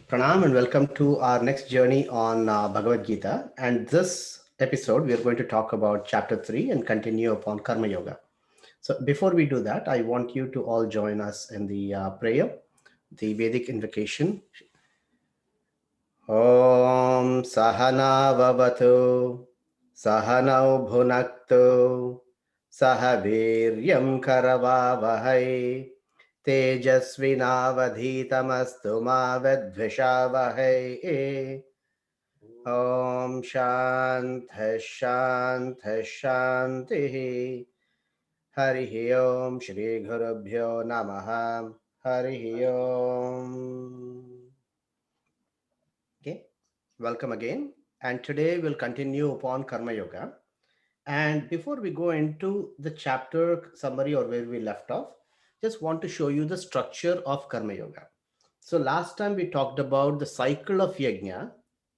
Pranam and welcome to our next journey on Bhagavad Gita. And this episode, we are going to talk about chapter 3 and continue upon Karma Yoga. So, before we do that, I want you to all join us in the prayer, the Vedic invocation. Om Sahana Vavatu Sahanau Bhunaktu Sahaviryam Karavavahai Tejasvinavadhitamastu ma vidvishavahe. Om Shanti Hari Om Shri Gurubhyo Namaha Hari Om. Okay, welcome again. And today we'll continue upon Karma Yoga. And before we go into the chapter summary or where we left off, just want to show you the structure of Karma Yoga. So last time we talked about the cycle of yajna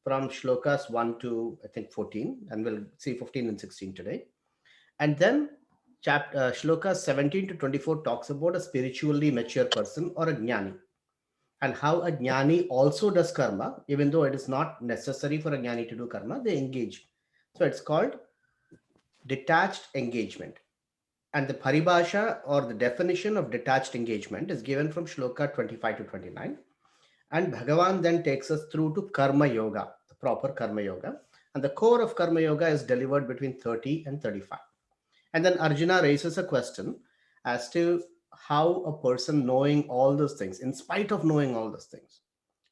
from shlokas 1 to I think 14, and we'll see 15 and 16 today. And then shlokas 17 to 24 talks about a spiritually mature person or a jnani, and how a jnani also does karma, even though it is not necessary for a jnani to do karma, they engage. So it's called detached engagement. And the paribhasha or the definition of detached engagement is given from shloka 25 to 29. And Bhagavan then takes us through to Karma Yoga, the proper Karma Yoga. And the core of Karma Yoga is delivered between 30 and 35. And then Arjuna raises a question as to how a person knowing all those things, in spite of knowing all those things,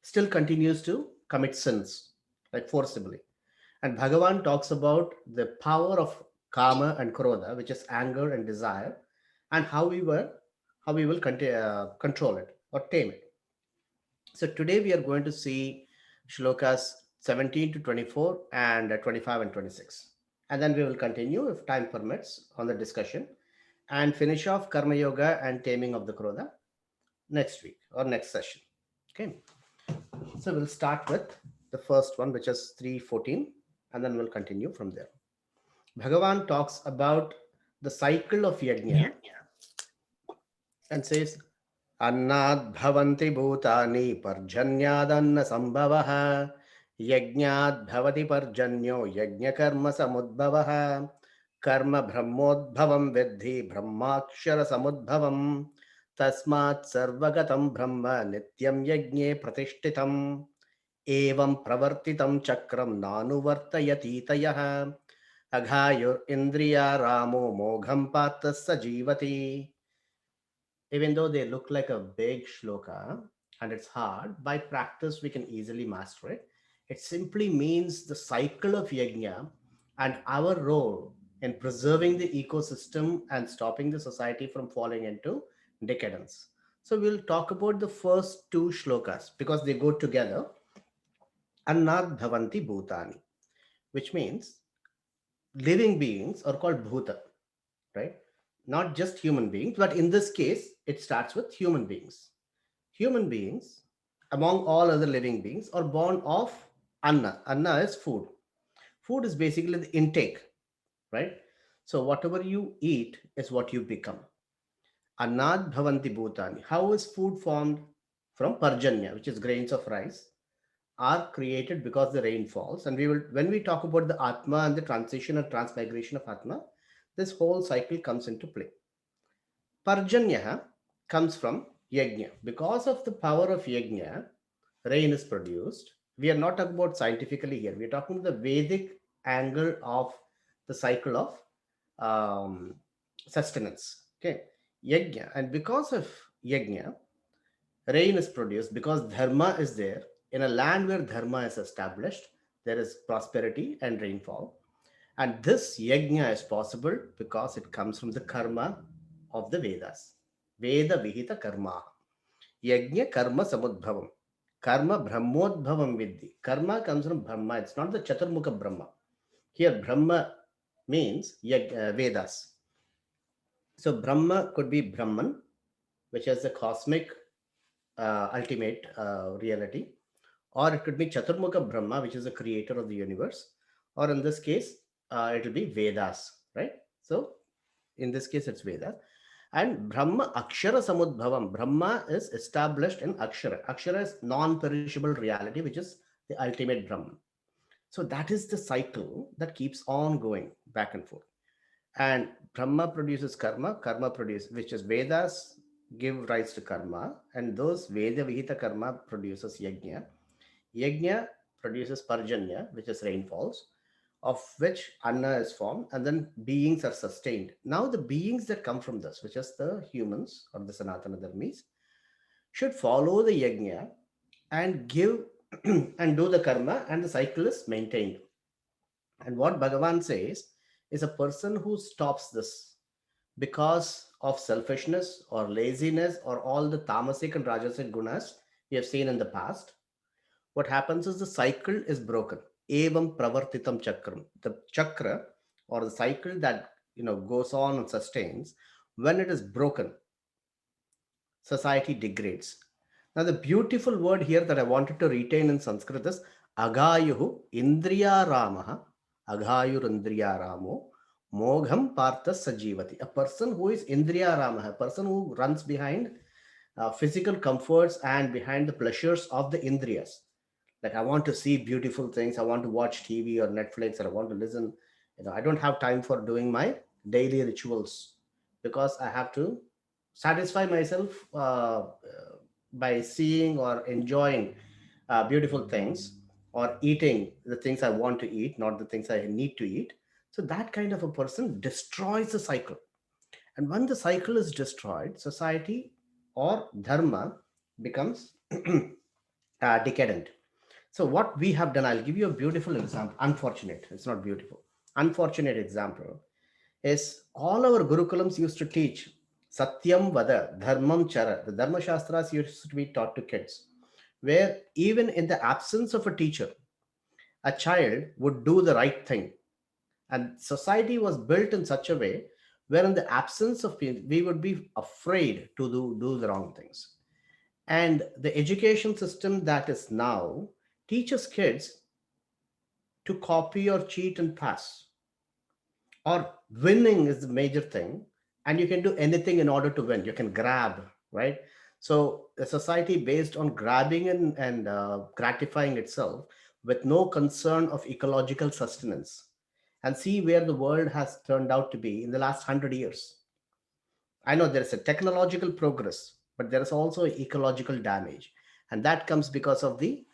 still continues to commit sins, like forcibly. And Bhagavan talks about the power of karma and krodha, which is anger and desire, and how we will control it or tame it. So today we are going to see shlokas 17 to 24 and 25 and 26. And then we will continue, if time permits, on the discussion and finish off Karma Yoga and Taming of the Krodha next week or next session. Okay. So we'll start with the first one, which is 3:14, and then we'll continue from there. Bhagavan talks about the cycle of yajna and says, Annad bhavanti bhutani parjanyadanna sambhavaha yajnad bhavati parjanyo yajna karma samudbhavaha karma brahmodbhavam vidhi brahmakshara samudbhavam tasmat sarvagatam brahma nityam yajne pratishtitam evam pravartitam chakram nanuvartayatitayah aghayur indriya ramo mogham patassa jivati. Even though they look like a big shloka and it's hard, by practice we can easily master it. It simply means the cycle of yajna and our role in preserving the ecosystem and stopping the society from falling into decadence. So we'll talk about the first two shlokas because they go together. Annad bhavanti bhutani, which means living beings are called bhuta, right? Not just human beings, but in this case, it starts with human beings. Human beings, among all other living beings, are born of anna. Anna is food. Food is basically the intake, right? So whatever you eat is what you become. Annad bhavanti bhutani. How is food formed? From parjanya, which is grains of rice, are created because the rain falls. And we will, when we talk about the Atma and the transition and transmigration of Atma, this whole cycle comes into play. Parjanya comes from yajna. Because of the power of yajna, rain is produced. We are not talking about scientifically here. We are talking the Vedic angle of the cycle of um, sustenance. Okay, yajna, and because of yajna, rain is produced because dharma is there. In a land where dharma is established, there is prosperity and rainfall. And this yajna is possible because it comes from the karma of the Vedas. Veda Vihita Karma. Yajna Karma Samudbhavam. Karma Brahmodbhavam Vidhi. Karma comes from Brahma. It's not the Chaturmukha Brahma. Here, Brahma means Vedas. So, Brahma could be Brahman, which is the cosmic ultimate reality, or it could be Chaturmukha Brahma, which is the creator of the universe, or in this case, it will be Vedas, right? So, in this case, it's Vedas. And Brahma Akshara Samudbhavam. Brahma is established in Akshara. Akshara is non-perishable reality, which is the ultimate Brahman. So that is the cycle that keeps on going back and forth. And Brahma produces karma, karma produces, which is Vedas give rise to karma, and those Veda Vihita karma produces yajna. Yajna produces parjanya, which is rainfalls, of which Anna is formed, and then beings are sustained. Now, the beings that come from this, which is the humans or the Sanatana Dharmis, should follow the yajna and give and do the karma, and the cycle is maintained. And what Bhagavan says is a person who stops this because of selfishness or laziness or all the tamasic and rajasic gunas we have seen in the past, what happens is the cycle is broken. Evam pravartitam chakram. The chakra or the cycle that goes on and sustains, when it is broken, society degrades. Now, the beautiful word here that I wanted to retain in Sanskrit is agayuhu indriya ramaha, agayur indriya ramo, mogham partha sajivati. A person who is indriya ramaha, a person who runs behind physical comforts and behind the pleasures of the indriyas. Like, I want to see beautiful things, I want to watch TV or Netflix, or I want to listen. I don't have time for doing my daily rituals because I have to satisfy myself by seeing or enjoying beautiful things, or eating the things I want to eat, not the things I need to eat. So that kind of a person destroys the cycle. And when the cycle is destroyed, society or dharma becomes decadent. So what we have done, I'll give you a beautiful example. Unfortunate, it's not beautiful. Unfortunate example is all our Gurukulams used to teach Satyam Vada, Dharmam Chara. The Dharma Shastras used to be taught to kids, where even in the absence of a teacher, a child would do the right thing. And society was built in such a way where, in the absence of people, we would be afraid to do the wrong things. And the education system that is now teaches kids to copy or cheat and pass, or winning is the major thing, and you can do anything in order to win. You can grab, right? So a society based on grabbing and gratifying itself, with no concern of ecological sustenance. And see where the world has turned out to be in the last 100 years. I know there is a technological progress, but there is also ecological damage. And that comes because of the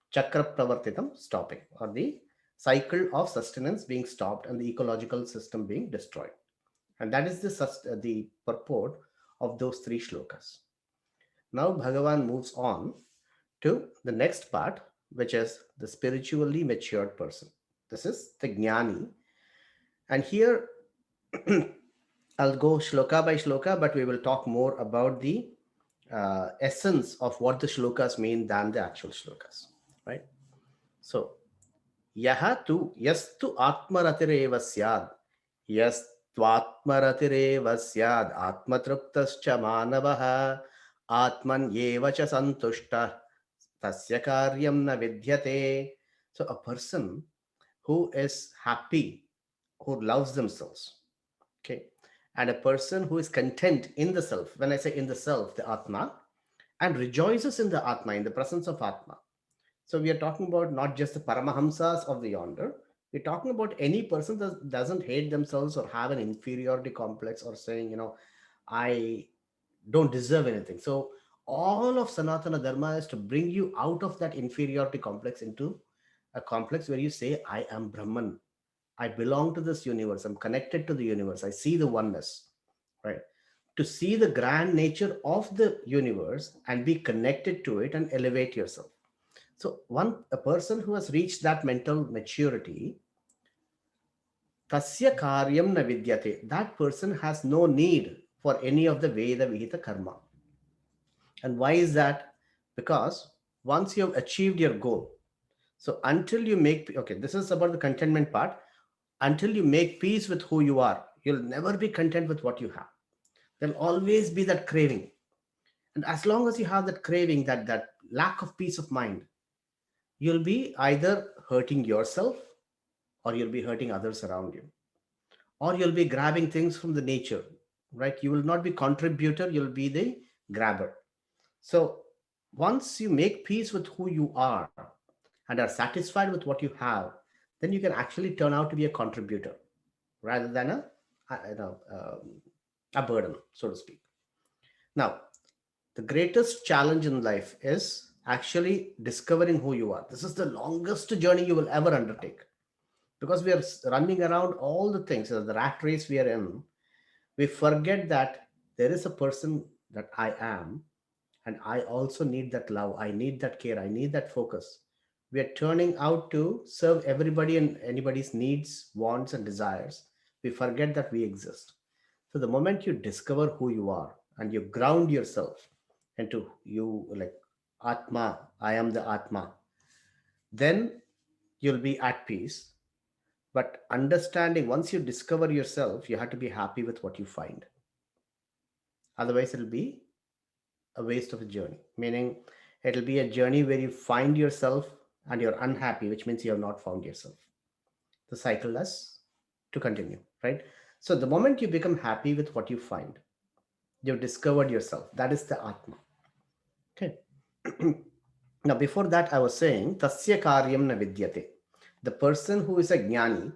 chakra pravartitam stopping, or the cycle of sustenance being stopped and the ecological system being destroyed. And that is the purport of those three shlokas. Now, Bhagavan moves on to the next part, which is the spiritually matured person. This is the jnani. And here, I'll go shloka by shloka, but we will talk more about the essence of what the shlokas mean than the actual shlokas, right? So, yaha tu yastu atmaratireva syad, yastvatmaratireva syad, atmatruptascha manavaha, atman yevacha santushta, tasya karyam na vidyate. So, a person who is happy, who loves themselves, okay, and a person who is content in the self. When I say in the self, the atma, and rejoices in the atma, in the presence of atma. So we are talking about not just the paramahamsas of the yonder. We're talking about any person that doesn't hate themselves or have an inferiority complex, or saying, I don't deserve anything. So all of Sanatana Dharma is to bring you out of that inferiority complex into a complex where you say, I am Brahman. I belong to this universe. I'm connected to the universe. I see the oneness, right? To see the grand nature of the universe and be connected to it and elevate yourself. So a person who has reached that mental maturity, tasya karyam na vidyate, that person has no need for any of the Veda Vihita karma. And why is that? Because once you have achieved your goal, so until you make, okay, this is about the contentment part. Until you make peace with who you are, you'll never be content with what you have. There'll always be that craving. And as long as you have that craving, that lack of peace of mind, you'll be either hurting yourself, or you'll be hurting others around you, or you'll be grabbing things from the nature. right? You will not be contributor, you'll be the grabber. So once you make peace with who you are and are satisfied with what you have, then you can actually turn out to be a contributor rather than a burden, so to speak. Now, the greatest challenge in life is actually discovering who you are. This is the longest journey you will ever undertake because we are running around all the things, the rat race we are in. We forget that there is a person that I am, and I also need that love. I need that care. I need that focus. We are turning out to serve everybody and anybody's needs, wants, and desires. We forget that we exist. So the moment you discover who you are and you ground yourself into you, like Atma, I am the Atma, then you'll be at peace. But understanding, once you discover yourself, you have to be happy with what you find. Otherwise, it'll be a waste of a journey. Meaning, it'll be a journey where you find yourself and you're unhappy, which means you have not found yourself. The cycle has to continue, right? So, the moment you become happy with what you find, you've discovered yourself. That is the Atma. Okay. Now, before that, I was saying, Tasya Karyam na Vidyate. The person who is a Jnani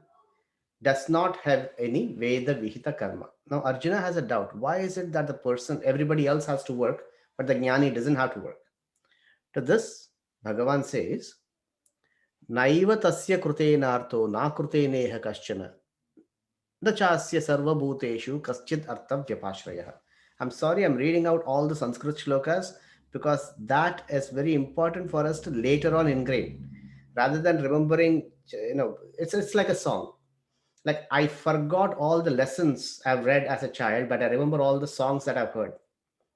does not have any Veda Vihita Karma. Now, Arjuna has a doubt. Why is it that the person, everybody else has to work, but the Jnani doesn't have to work? To this, Bhagavan says, Naiva tasya krutenartho na kruteneha kaschana na chasya sarva bhuteshu kaschid artha vyapashrayah. I'm sorry, I'm reading out all the Sanskrit shlokas because that is very important for us to later on ingrain. Rather than remembering, it's like a song. Like I forgot all the lessons I've read as a child, but I remember all the songs that I've heard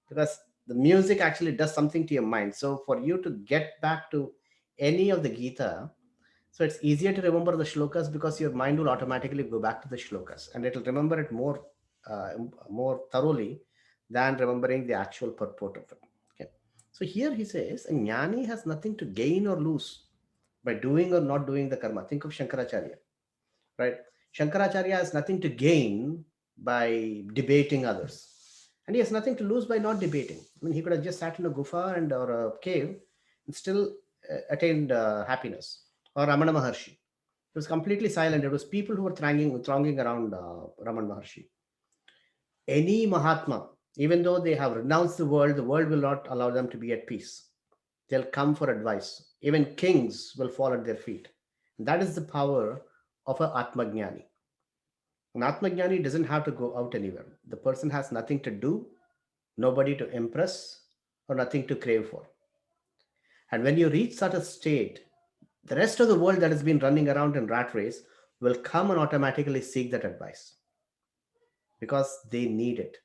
because the music actually does something to your mind. So for you to get back to any of the Gita, so it's easier to remember the shlokas because your mind will automatically go back to the shlokas and it'll remember it more thoroughly than remembering the actual purport of it. Okay. So here he says, a jnani has nothing to gain or lose by doing or not doing the karma. Think of Shankaracharya, right? Shankaracharya has nothing to gain by debating others. And he has nothing to lose by not debating. I mean, he could have just sat in a gufa and or a cave and still attained happiness. Or Ramana Maharshi. It was completely silent. It was people who were thronging around Ramana Maharshi. Any Mahatma, even though they have renounced the world will not allow them to be at peace. They'll come for advice. Even kings will fall at their feet. That is the power of a Atmajnani. An Atmajnani doesn't have to go out anywhere. The person has nothing to do, nobody to impress, or nothing to crave for. And when you reach such a state, the rest of the world that has been running around in rat race will come and automatically seek that advice because they need it.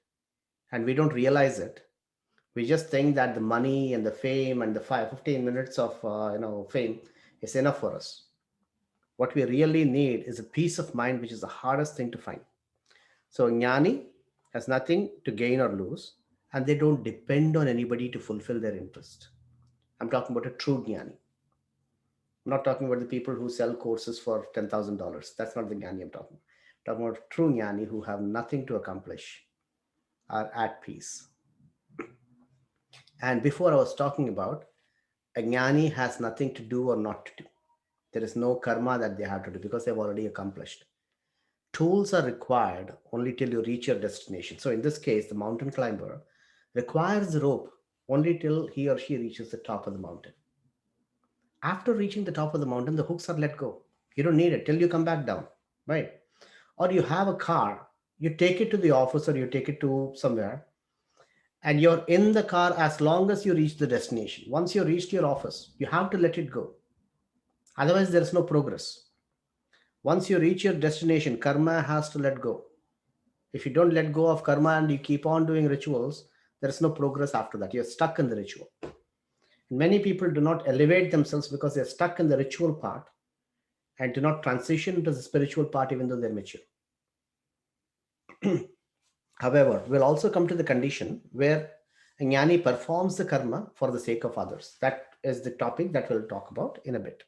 And we don't realize it. We just think that the money and the fame and the 15 minutes of fame is enough for us. What we really need is a peace of mind, which is the hardest thing to find. So Jnani has nothing to gain or lose, and they don't depend on anybody to fulfill their interest. I'm talking about a true Jnani. I'm not talking about the people who sell courses for $10,000. That's not the Jnani I'm talking about. I'm talking about true Jnani who have nothing to accomplish, are at peace. And before I was talking about, a Jnani has nothing to do or not to do. There is no karma that they have to do because they've already accomplished. Tools are required only till you reach your destination. So in this case, the mountain climber requires the rope only till he or she reaches the top of the mountain. After reaching the top of the mountain, the hooks are let go. You don't need it till you come back down, right? Or you have a car, you take it to the office or you take it to somewhere, and you're in the car as long as you reach the destination. Once you reached your office, you have to let it go. Otherwise, there is no progress. Once you reach your destination, karma has to let go. If you don't let go of karma and you keep on doing rituals, there is no progress after that. You're stuck in the ritual. And many people do not elevate themselves because they're stuck in the ritual part and do not transition into the spiritual part even though they're mature. However, we'll also come to the condition where a jnani performs the karma for the sake of others. That is the topic that we'll talk about in a bit.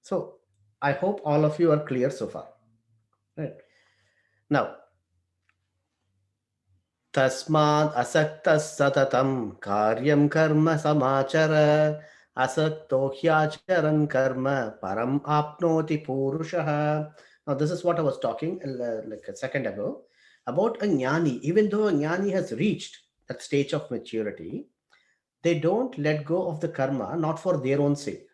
So I hope all of you are clear so far. Right. Now, Tasmad asaktas satatam karyam karma samachara asakto hyacharan karma param apnoti purushaha. Now, this is what I was talking like a second ago about a jnani. Even though a jnani has reached that stage of maturity, they don't let go of the karma, not for their own sake,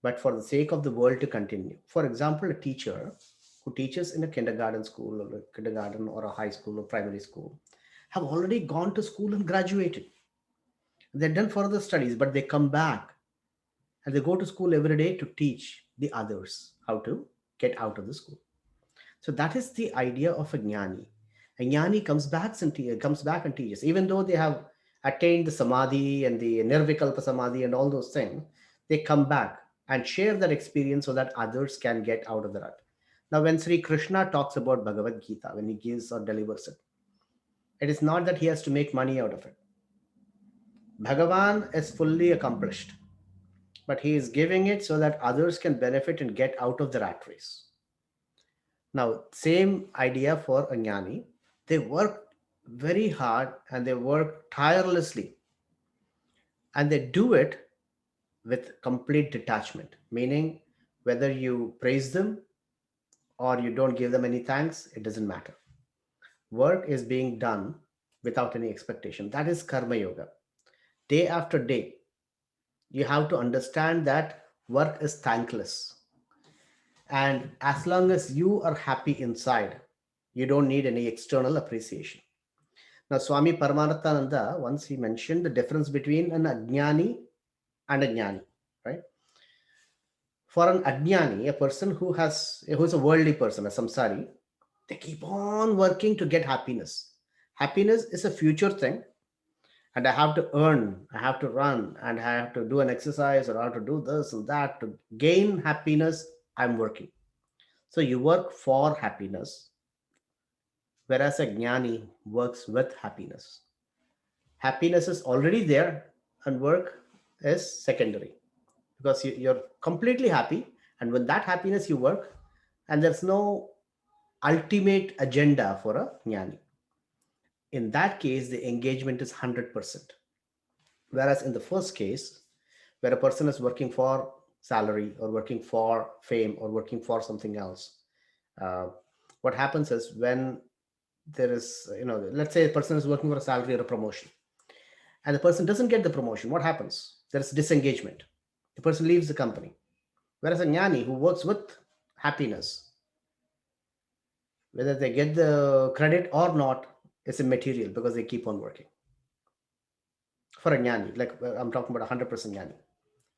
but for the sake of the world to continue. For example, a teacher who teaches in a kindergarten school or a kindergarten or a high school or primary school have already gone to school and graduated. They've done further studies, but they come back and they go to school every day to teach the others how to get out of the school. So that is the idea of a jnani. A jnani comes back and teaches, even though they have attained the samadhi and the nirvikalpa samadhi and all those things. They come back and share that experience so that others can get out of the rut. Now, when Sri Krishna talks about Bhagavad Gita, when he gives or delivers it, it is not that he has to make money out of it. Bhagavan is fully accomplished, but he is giving it so that others can benefit and get out of the rat race. Now, same idea for a jnani. They work very hard and they work tirelessly and they do it with complete detachment, meaning whether you praise them or you don't give them any thanks, it doesn't matter. Work is being done without any expectation. That is karma yoga. Day after day, you have to understand that work is thankless. And as long as you are happy inside, you don't need any external appreciation. Now, Swami Paramarthananda once he mentioned the difference between an ajnani and a jnani, right? For an ajnani, a person who's a worldly person, a samsari, they keep on working to get happiness. Happiness is a future thing, and I have to earn, I have to run, and I have to do an exercise or I have to do this and that to gain happiness. I'm working. So you work for happiness, whereas a jnani works with happiness. Happiness is already there, and work is secondary because you're completely happy. And with that happiness, you work, and there's no ultimate agenda for a jnani. In that case, the engagement is 100%. Whereas in the first case, where a person is working for salary or working for fame or working for something else, uh, what happens is when there is, let's say a person is working for a salary or a promotion, and the person doesn't get the promotion, what happens? There's disengagement. The person leaves the company. Whereas a jnani who works with happiness, whether they get the credit or not, is immaterial because they keep on working. For a jnani, like I'm talking about 100% jnani,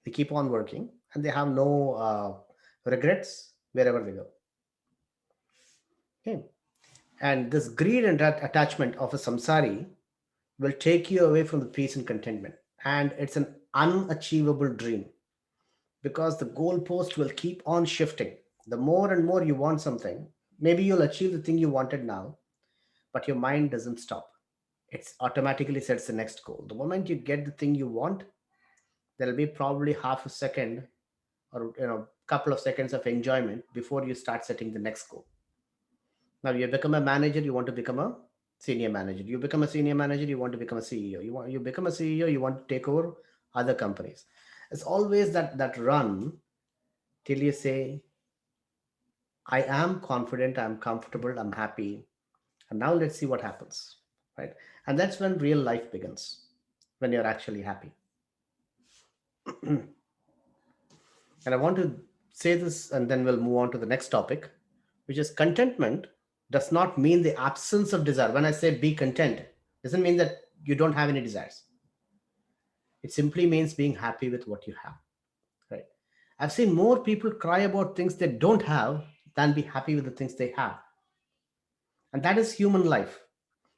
they keep on working and they have no regrets wherever they go. Okay. And this greed and that attachment of a samsari will take you away from the peace and contentment. And it's an unachievable dream because the goalpost will keep on shifting. The more and more you want something, maybe you'll achieve the thing you wanted now, but your mind doesn't stop. It automatically sets the next goal. The moment you get the thing you want, there'll be probably half a second or couple of seconds of enjoyment before you start setting the next goal. Now you become a manager, you want to become a senior manager. You become a senior manager, you want to become a CEO. You become a CEO, you want to take over other companies. It's always that run till you say, I am confident, I'm comfortable, I'm happy. And now let's see what happens. Right. And that's when real life begins, when you're actually happy. And I want to say this, and then we'll move on to the next topic, which is contentment does not mean the absence of desire. When I say be content, doesn't mean that you don't have any desires. It simply means being happy with what you have. Right. I've seen more people cry about things they don't have than be happy with the things they have. And that is human life.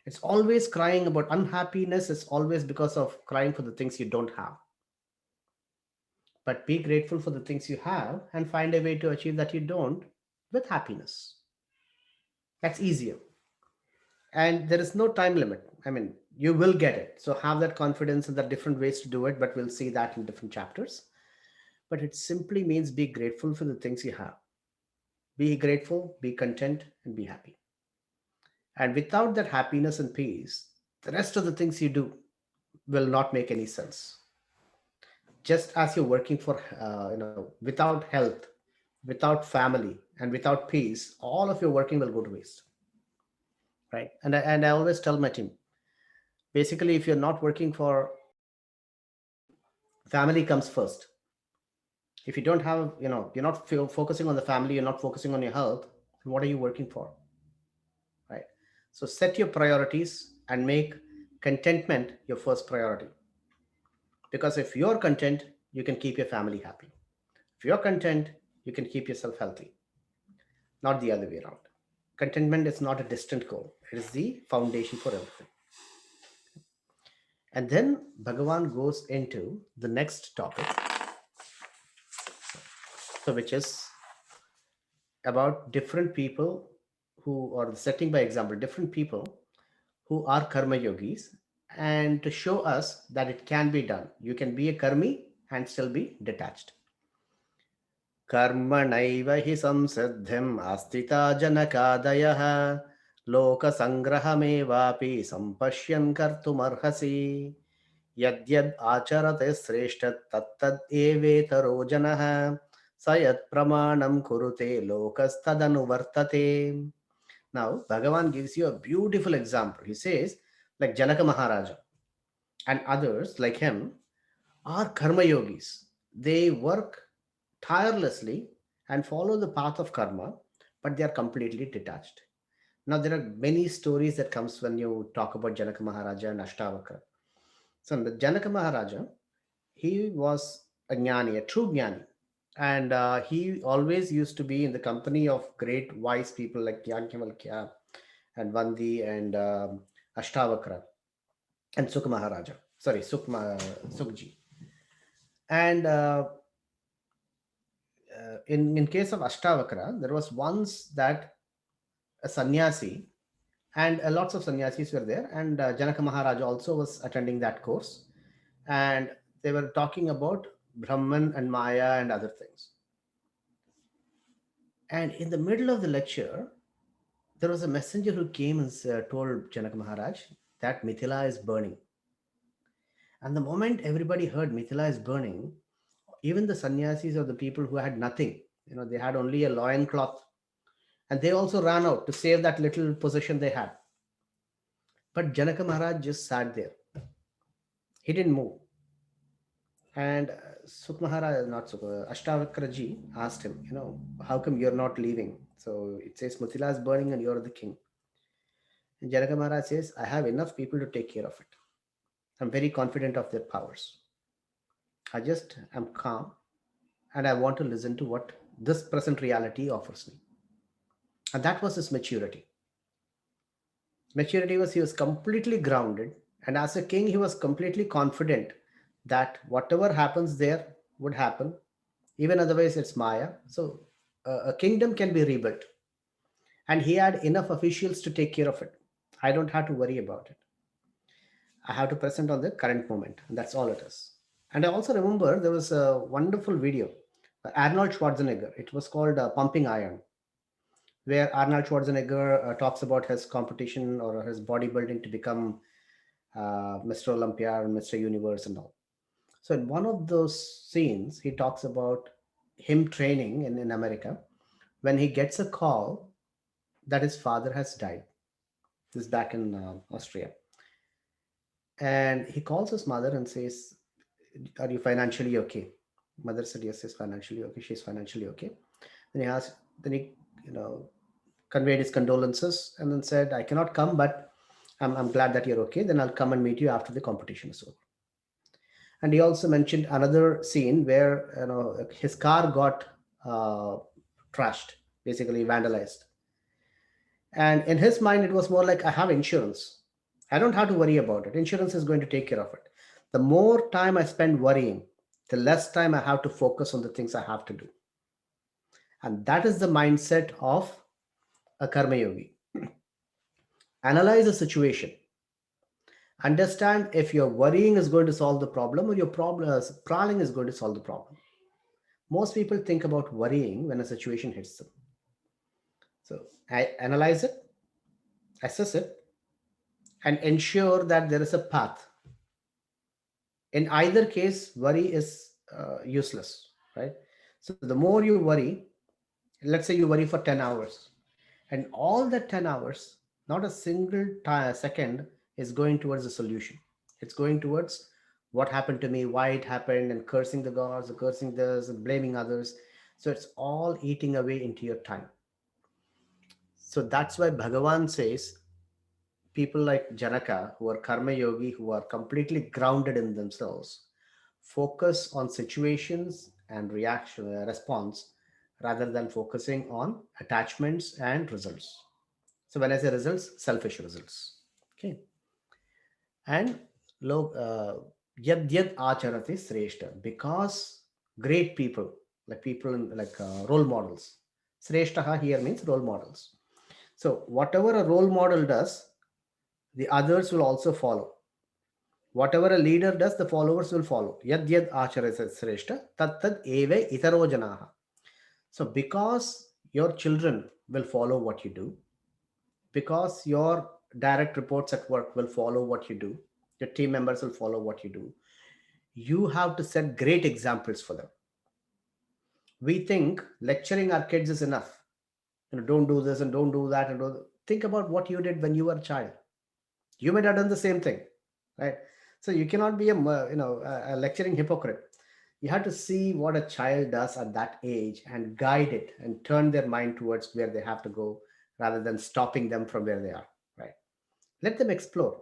It's always crying about unhappiness, is always because of crying for the things you don't have. But be grateful for the things you have and find a way to achieve that you don't with happiness. That's easier. And there is no time limit. I mean, you will get it. So have that confidence in the different ways to do it, but we'll see that in different chapters. But it simply means be grateful for the things you have. Be grateful, be content, and be happy. And without that happiness and peace, the rest of the things you do will not make any sense. Just as you're working for, without health, without family, and without peace, all of your working will go to waste, right? And I always tell my team, basically, if you're not working for family comes first. If you don't have, you're not focusing on the family, you're not focusing on your health, then what are you working for, right? So set your priorities and make contentment your first priority. Because if you're content, you can keep your family happy. If you're content, you can keep yourself healthy, not the other way around. Contentment is not a distant goal, it is the foundation for everything. And then Bhagavan goes into the next topic, so which is about different people who, or setting by example, different people who are karma yogis, and to show us that it can be done. You can be a karmi and still be detached. कर्मणैव हि संसिद्धिम् आस्थिता जनकादयः लोकसङ्ग्रहमेवापि सम्पश्यन् कर्तुमर्हसि यद्यद् आचरते श्रेष्ठ तत्तद् एवेतरो जनः स यत् प्रमाणं कुरुते लोकस्तदनुवर्तते. Now, Bhagavan gives you a beautiful example. He says, like Janaka Maharaja and others like him are karma yogis. They work tirelessly and follow the path of karma, but they are completely detached. Now, there are many stories that comes when you talk about Janaka Maharaja and Ashtavakra. So, the Janaka Maharaja, he was a jnani, a true jnani. And he always used to be in the company of great wise people like Yajnavalkya and Vandi and Ashtavakra and Sukha Maharaja. Sorry, Sukhji. And in case of Ashtavakra, there was once that a sannyasi and lots of sannyasis were there, and Janaka Maharaja also was attending that course, and they were talking about Brahman and Maya and other things. And in the middle of the lecture, there was a messenger who came and told Janaka Maharaj that Mithila is burning. And the moment everybody heard Mithila is burning, even the sannyasis or the people who had nothing, they had only a loin cloth, and they also ran out to save that little possession they had. But Janaka Maharaj just sat there. He didn't move. And Sukh Maharaj, not Sukh, Ashtavakra asked him, how come you're not leaving? So it says Mithila is burning and you're the king. And Janaka Maharaj says, I have enough people to take care of it. I'm very confident of their powers. I just am calm and I want to listen to what this present reality offers me. And that was his maturity. Maturity was he was completely grounded. And as a king, he was completely confident that whatever happens there would happen. Even otherwise, it's Maya. So a kingdom can be rebuilt. And he had enough officials to take care of it. I don't have to worry about it. I have to present on the current moment. And that's all it is. And I also remember there was a wonderful video, Arnold Schwarzenegger. It was called Pumping Iron, where Arnold Schwarzenegger talks about his competition or his bodybuilding to become Mr. Olympia and Mr. Universe and all. So in one of those scenes, he talks about him training in America when he gets a call that his father has died. This is back in Austria. And he calls his mother and says, are you financially okay? Mother said, yes, she's financially okay. She's financially okay. Then he asked, then he, conveyed his condolences and then said, I cannot come, but I'm glad that you're okay. Then I'll come and meet you after the competition is over. And he also mentioned another scene where his car got uh, trashed, basically vandalized. And in his mind, it was more like, I have insurance. I don't have to worry about it. Insurance is going to take care of it. The more time I spend worrying, the less time I have to focus on the things I have to do. And that is the mindset of a karma yogi. Analyze the situation. Understand if your worrying is going to solve the problem or your prowling is going to solve the problem. Most people think about worrying when a situation hits them. So I analyze it, assess it, and ensure that there is a path. In either case, worry is useless, right? So the more you worry, let's say you worry for 10 hours, and all the 10 hours, not a single second is going towards a solution. It's going towards what happened to me, why it happened, and cursing the gods, cursing this, and blaming others. So it's all eating away into your time. So that's why Bhagavan says people like Janaka, who are karma yogi, who are completely grounded in themselves, focus on situations and reaction response rather than focusing on attachments and results. So when I say results, selfish results. Okay. And yad yad acharati sreshta, because great people, like people in like role models. Sreshtaha here means role models. So whatever a role model does, the others will also follow. Whatever a leader does, the followers will follow. Yad yad acharati sreshta, tat tad eve itaro janaha. So because your children will follow what you do, because your direct reports at work will follow what you do, your team members will follow what you do, you have to set great examples for them. We think lecturing our kids is enough. Don't do this and don't do that and think about what you did when you were a child. You might have done the same thing, right? So you cannot be a lecturing hypocrite. You have to see what a child does at that age and guide it and turn their mind towards where they have to go rather than stopping them from where they are, right? Let them explore,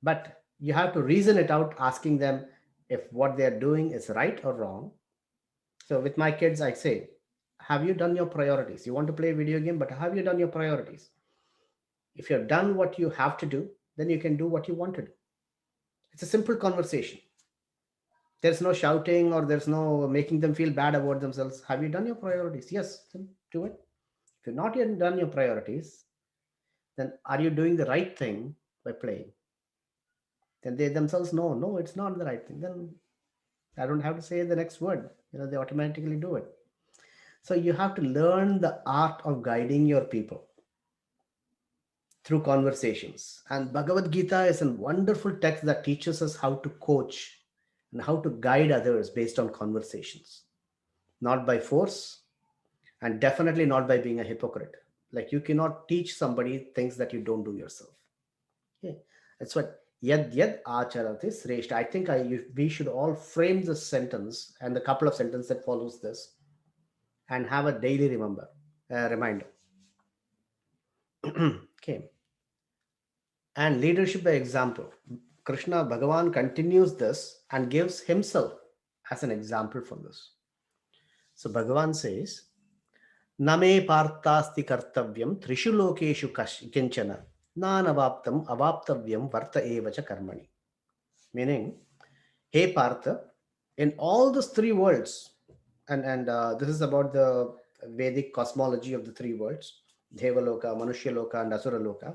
but you have to reason it out, asking them if what they are doing is right or wrong. So with my kids, I say, have you done your priorities? You want to play a video game, but have you done your priorities? If you've done what you have to do, then you can do what you want to do. It's a simple conversation. There's no shouting or there's no making them feel bad about themselves. Have you done your priorities? Yes, then do it. If you've not yet done your priorities, then are you doing the right thing by playing? Then they themselves know, no, it's not the right thing. Then I don't have to say the next word. They automatically do it. So you have to learn the art of guiding your people through conversations. And Bhagavad Gita is a wonderful text that teaches us how to coach and how to guide others based on conversations, not by force, and definitely not by being a hypocrite. Like you cannot teach somebody things that you don't do yourself. Okay. That's what yad yad acharati sreshta. I think we should all frame this sentence and the couple of sentences that follows this and have a daily reminder. Okay. And leadership by example. Krishna Bhagavan continues this and gives himself as an example for this. So Bhagavan says, Name partasti kartavyam trishu lokeshu kinchana nanavaptam avaptavyam varta evacha karmani. Meaning, hey Partha, in all those three worlds, and this is about the Vedic cosmology of the three worlds, Devaloka, Manushya and Asura Loka.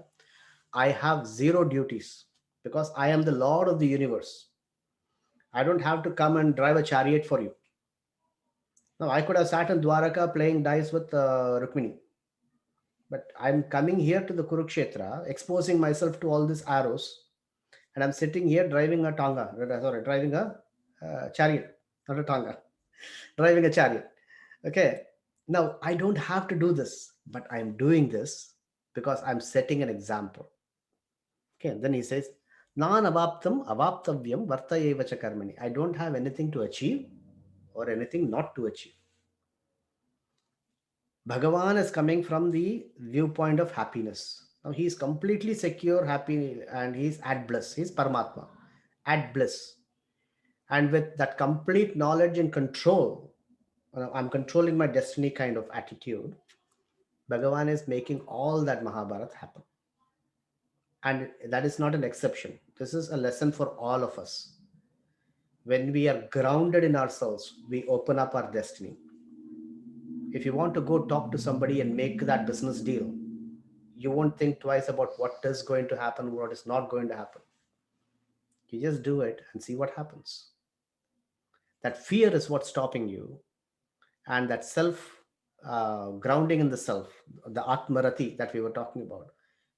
I have zero duties because I am the Lord of the universe. I don't have to come and drive a chariot for you. No, I could have sat in Dwaraka playing dice with Rukmini. But I'm coming here to the Kurukshetra, exposing myself to all these arrows, and I'm sitting here driving a Tonga, sorry, driving a chariot, not a Tonga, driving a chariot. Okay. Now, I don't have to do this, but I'm doing this because I'm setting an example. Okay, then he says, Nan avaptam avaptavyam vartayevacha karmani. I don't have anything to achieve or anything not to achieve. Bhagavan is coming from the viewpoint of happiness. Now he is completely secure, happy, and he's at bliss. He's Paramatma, at bliss. And with that complete knowledge and control, I'm controlling my destiny kind of attitude, Bhagavan is making all that Mahabharata happen. And that is not an exception. This is a lesson for all of us. When we are grounded in ourselves, we open up our destiny. If you want to go talk to somebody and make that business deal, you won't think twice about what is going to happen, what is not going to happen. You just do it and see what happens. That fear is what's stopping you, and that self grounding in the self, the Atmarati that we were talking about,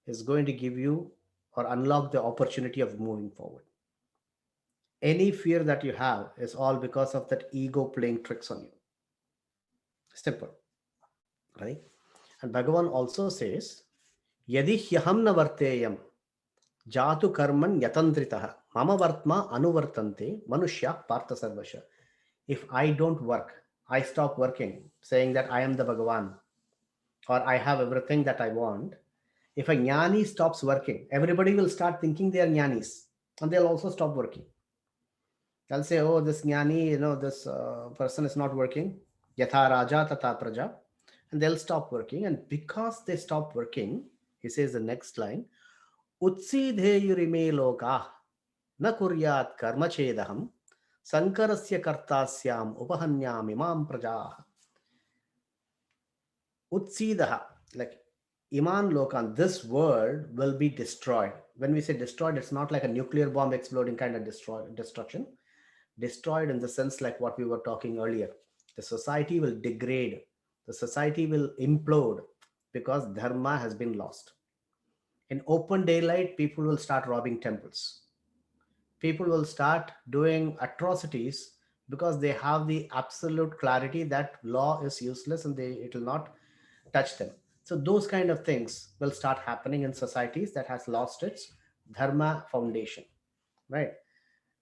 is going to give you or unlock the opportunity of moving forward. Any fear that you have is all because of that ego playing tricks on you. Simple, right? And Bhagavan also says, Yadi hyaham na varteyam jatu karman yatandritah mama vartma anuvartante manushya partha sarvasha. If I don't work, I stop working, saying that I am the Bhagavan or I have everything that I want. If a jnani stops working, everybody will start thinking they are jnanis and they'll also stop working. They'll say, oh, this jnani, this person is not working. Yatha raja tata praja. And they'll stop working. And because they stop working, he says the next line, Utsidheyurime loka na kuryat karma chedaham sankarasya kartasyam upahanyam imam prajah. Utsidaha, like Iman Lokan, this world will be destroyed. When we say destroyed, it's not like a nuclear bomb exploding kind of destruction. Destroyed in the sense like what we were talking earlier. The society will degrade. The society will implode because dharma has been lost. In open daylight, people will start robbing temples. People will start doing atrocities because they have the absolute clarity that law is useless and it will not touch them. So those kind of things will start happening in societies that has lost its dharma foundation, right?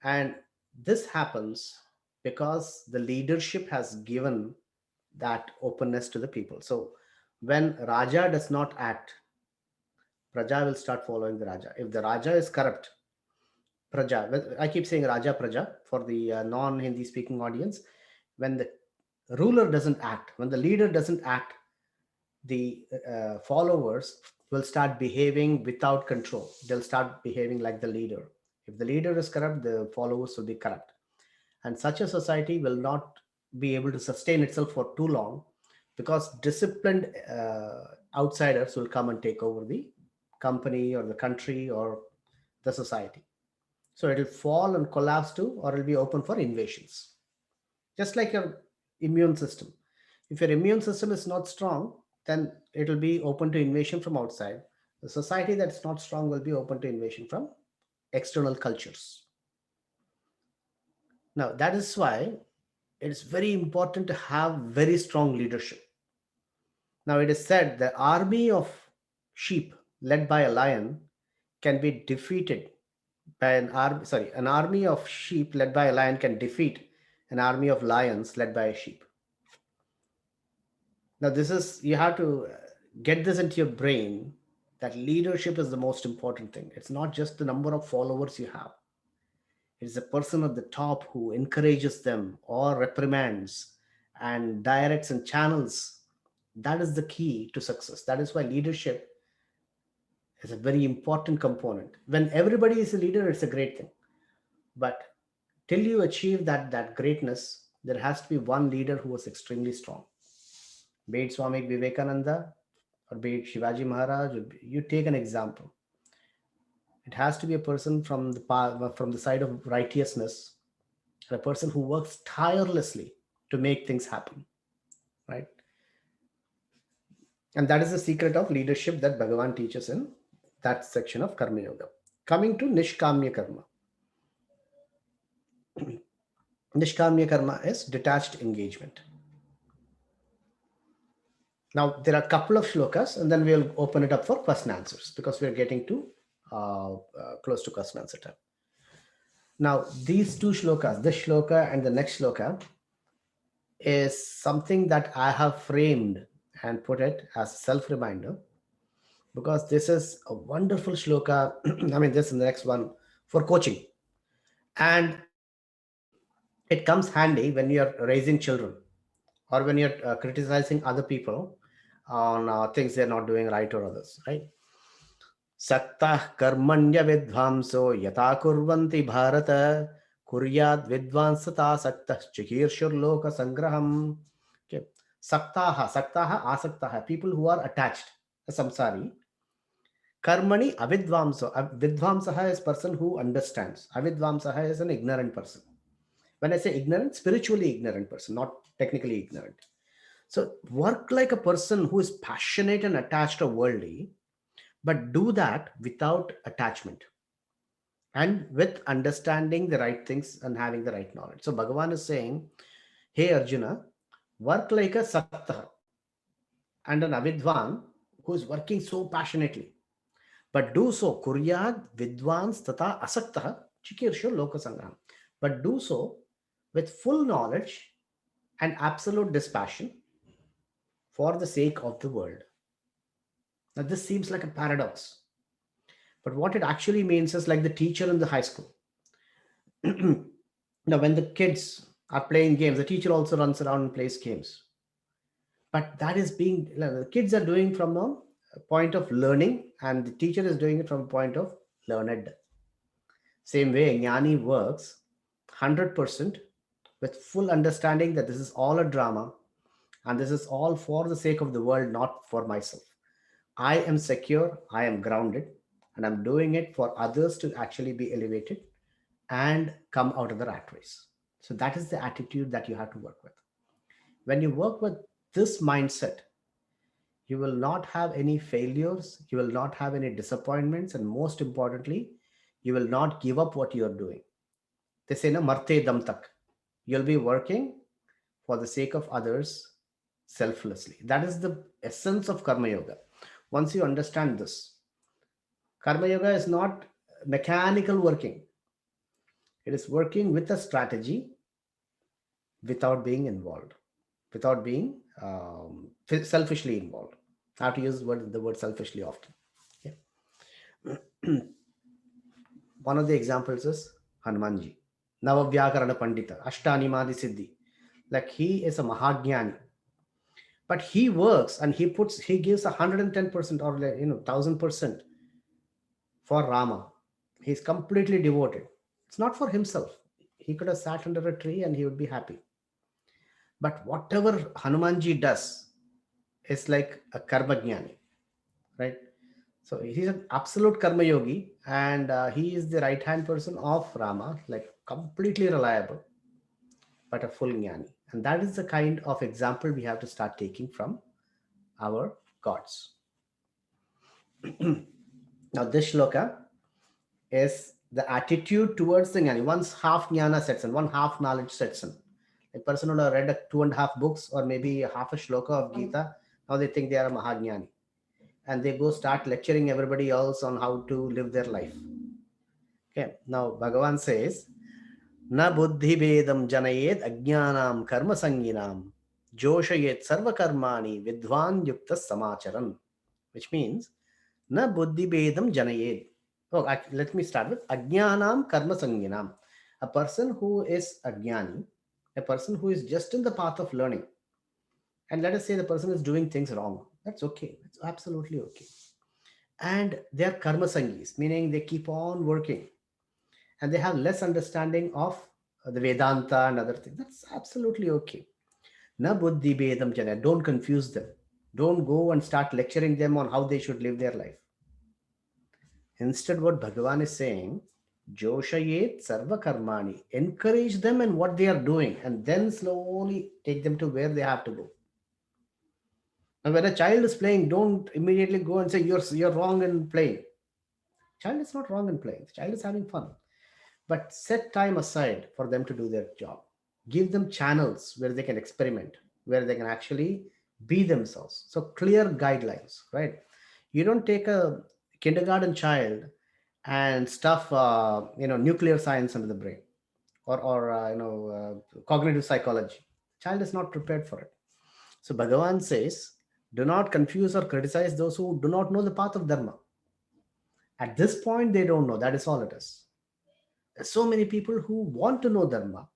And this happens because the leadership has given that openness to the people. So when Raja does not act, Praja will start following the Raja. If the Raja is corrupt, Praja, I keep saying Raja Praja for the non-Hindi speaking audience. When the ruler doesn't act, when the leader doesn't act, the followers will start behaving without control. They'll start behaving like the leader. If the leader is corrupt, the followers will be corrupt. And such a society will not be able to sustain itself for too long because disciplined outsiders will come and take over the company or the country or the society. So it'll fall and collapse too, or it'll be open for invasions. Just like your immune system. If your immune system is not strong, then it will be open to invasion from outside. The society that's not strong will be open to invasion from external cultures. Now, that is why it is very important to have very strong leadership. Now, it is said the army of sheep led by a lion can be defeated by an army of sheep led by a lion can defeat an army of lions led by a sheep. Now, you have to get this into your brain that leadership is the most important thing. It's not just the number of followers you have, it's the person at the top who encourages them or reprimands and directs and channels. That is the key to success. That is why leadership is a very important component. When everybody is a leader, it's a great thing. But till you achieve that greatness, there has to be one leader who was extremely strong. Be it Swami Vivekananda or be it Shivaji Maharaj, you take an example. It has to be a person from the side of righteousness, a person who works tirelessly to make things happen, right? And that is the secret of leadership that Bhagavan teaches in that section of Karma Yoga. Coming to Nishkamya Karma. Nishkamya Karma is detached engagement. Now, there are a couple of shlokas, and then we'll open it up for question answers because we're getting to close to question answer time. Now, these two shlokas, this shloka and the next shloka, is something that I have framed and put it as a self-reminder because this is a wonderful shloka. I mean, this is the next one for coaching. And it comes handy when you're raising children or when you're criticizing other people on things they're not doing right or others, right? Saktah karmanya vidvamso yata kurvanti bharata kuryad vidvansata saktah chikirshur loka sangraham. Okay. Saktaha, asaktaha, people who are attached, a samsari. Karmani avidvamso. Vidvamsaha is person who understands. Avidvamsaha is an ignorant person. When I say ignorant, spiritually ignorant person, not technically ignorant. So work like a person who is passionate and attached or worldly, but do that without attachment and with understanding the right things and having the right knowledge. So Bhagavan is saying, hey Arjuna, work like a sakta and an avidwan who is working so passionately. But do so, kuryad vidvans tata asakta chikirsho lokasangram. But do so with full knowledge and absolute dispassion for the sake of the world. Now, this seems like a paradox, but what it actually means is like the teacher in the high school. Now, when the kids are playing games, the teacher also runs around and plays games. But that is being, the kids are doing from a point of learning, and the teacher is doing it from a point of learned. Same way, Jnani works 100% with full understanding that this is all a drama and this is all for the sake of the world, not for myself. I am secure, I am grounded, and I'm doing it for others to actually be elevated and come out of the rat race. So that is the attitude that you have to work with. When you work with this mindset, you will not have any failures, you will not have any disappointments, and most importantly, you will not give up what you are doing. They say, no, marte dam tak. You'll be working for the sake of others selflessly. That is the essence of Karma Yoga. Once you understand this, Karma Yoga is not mechanical working, it is working with a strategy without being involved, without being selfishly involved. I have to use the word selfishly often. Okay. One of the examples is Hanumanji, Navavyakarana Pandita, Ashtanimadi Siddhi. Like he is a Mahajnani, but he works and he gives 110% or 1000% for Rama. He's completely devoted. It's not for himself. He could have sat under a tree and he would be happy. But whatever Hanumanji does is like a karma jnani, right? So he's an absolute karma yogi, and he is the right hand person of Rama, like completely reliable, but a full jnani. And that is the kind of example we have to start taking from our gods. Now, this shloka is the attitude towards the jnani. Once half jnana sets in, one half knowledge sets in. A person who have read two and a half books or maybe half a shloka of Gita, now they think they are a Mahajnani. And they go start lecturing everybody else on how to live their life. Okay, now Bhagavan says, Na buddhi bedam janayed ajnanam karma sanginam joshayet sarva karmani vidvan yukta samacharan, which means Na buddhi bedam janayed. Oh, let me start with ajnanam karma sanginam. A person who is ajnani, a person who is just in the path of learning, and let us say the person is doing things wrong. That's okay. That's absolutely okay. And they are karma sangis, meaning they keep on working and they have less understanding of the Vedanta and other things. That's absolutely okay. Na buddhi bedam jana. Don't confuse them. Don't go and start lecturing them on how they should live their life. Instead, what Bhagavan is saying, Joshayet sarva karmani. Encourage them in what they are doing and then slowly take them to where they have to go. And when a child is playing, don't immediately go and say you're wrong in playing. Child is not wrong in playing. The child is having fun. But set time aside for them to do their job. Give them channels where they can experiment, where they can actually be themselves. So clear guidelines, right? You don't take a kindergarten child and stuff, nuclear science into the brain or cognitive psychology. Child is not prepared for it. So Bhagavan says, do not confuse or criticize those who do not know the path of Dharma. At this point, they don't know. That is all it is. There's so many people who want to know Dharma,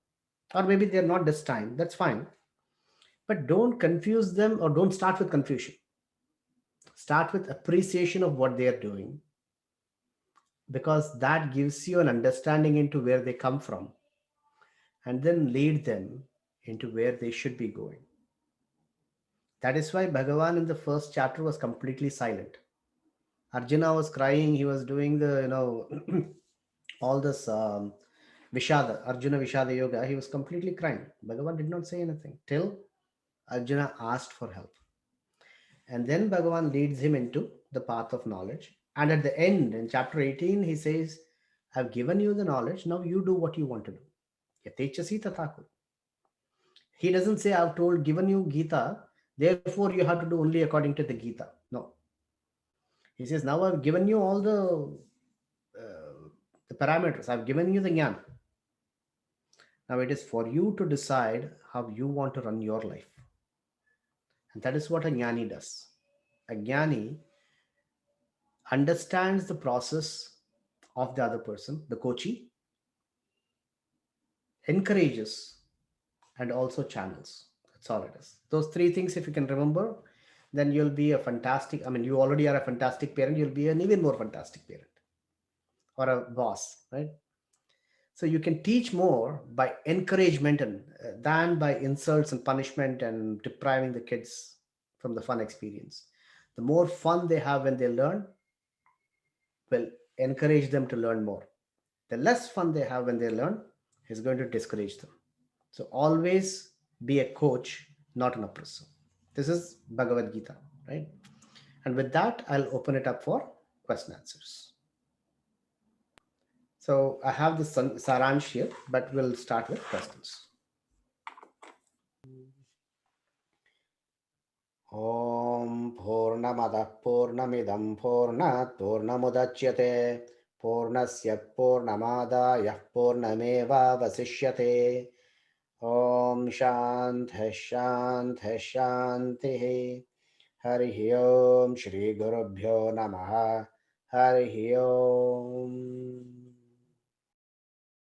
or maybe they're not this time. That's fine. But don't confuse them or don't start with confusion. Start with appreciation of what they are doing because that gives you an understanding into where they come from and then lead them into where they should be going. That is why Bhagavan in the first chapter was completely silent. Arjuna was crying. He was doing all this Vishada, Arjuna Vishada Yoga. He was completely crying. Bhagavan did not say anything till Arjuna asked for help. And then Bhagavan leads him into the path of knowledge. And at the end, in chapter 18, he says, I've given you the knowledge, now you do what you want to do. Yatechasi tathaku. He doesn't say, I've given you Gita, therefore you have to do only according to the Gita. No. He says, now I've given you all the parameters, I've given you the Gyan. Now it is for you to decide how you want to run your life. And that is what a Jnani does. A Jnani understands the process of the other person, the coachee, encourages, and also channels. That's all it is. Those three things, if you can remember, then you'll be a fantastic, I mean, you already are a fantastic parent, you'll be an even more fantastic parent or a boss, right? So you can teach more by encouragement and than by insults and punishment and depriving the kids from the fun experience. The more fun they have when they learn will encourage them to learn more. The less fun they have when they learn is going to discourage them. So always be a coach, not an oppressor. This is Bhagavad Gita, right? And with that, I'll open it up for question answers. So I have the Saransh here, but we'll start with questions. Om Purnamada Purnamidam Purnat Purnamudachyate Purnasya Purnamadaya Purnameva Vasishyate Om Shanti Shanti Shanti Hari Om Shri Gurubhyo Namaha Hari Om